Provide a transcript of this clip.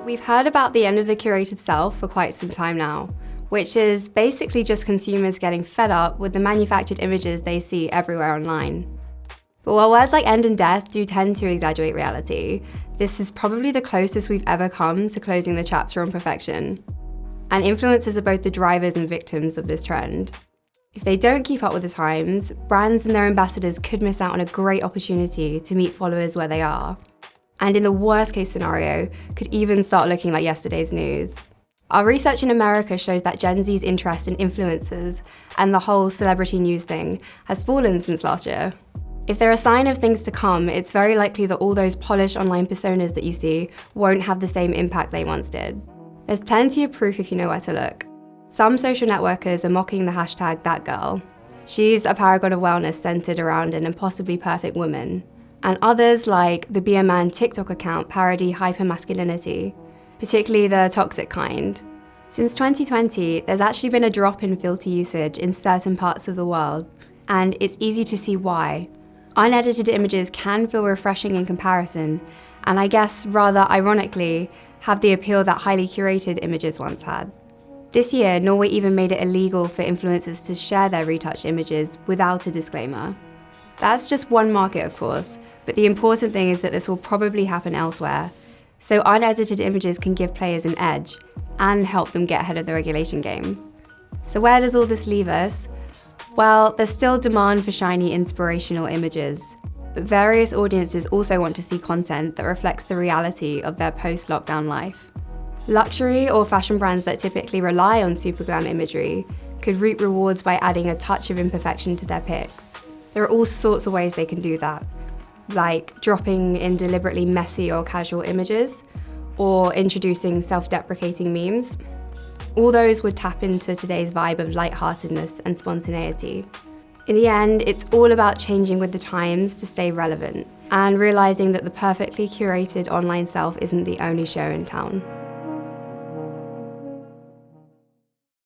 We've heard about the end of the curated self for quite some time now, which is basically just consumers getting fed up with the manufactured images they see everywhere online. But while words like end and death do tend to exaggerate reality, this is probably the closest we've ever come to closing the chapter on perfection. And influencers are both the drivers and victims of this trend. If they don't keep up with the times, brands and their ambassadors could miss out on a great opportunity to meet followers where they are. And in the worst case scenario, could even start looking like yesterday's news. Our research in America shows that Gen Z's interest in influencers and the whole celebrity news thing has fallen since last year. If they're a sign of things to come, it's very likely that all those polished online personas that you see won't have the same impact they once did. There's plenty of proof if you know where to look. Some social networkers are mocking the hashtag #ThatGirl. She's a paragon of wellness centered around an impossibly perfect woman. And others, like the Be a Man TikTok account, parody hypermasculinity, particularly the toxic kind. Since 2020, there's actually been a drop in filter usage in certain parts of the world, and it's easy to see why. Unedited images can feel refreshing in comparison, and I guess, rather ironically, have the appeal that highly curated images once had. This year, Norway even made it illegal for influencers to share their retouched images without a disclaimer. That's just one market, of course, but the important thing is that this will probably happen elsewhere. So unedited images can give players an edge and help them get ahead of the regulation game. So where does all this leave us? Well, there's still demand for shiny, inspirational images, but various audiences also want to see content that reflects the reality of their post-lockdown life. Luxury or fashion brands that typically rely on super glam imagery could reap rewards by adding a touch of imperfection to their pics. There are all sorts of ways they can do that, like dropping in deliberately messy or casual images, or introducing self-deprecating memes. All those would tap into today's vibe of lightheartedness and spontaneity. In the end, it's all about changing with the times to stay relevant, and realizing that the perfectly curated online self isn't the only show in town.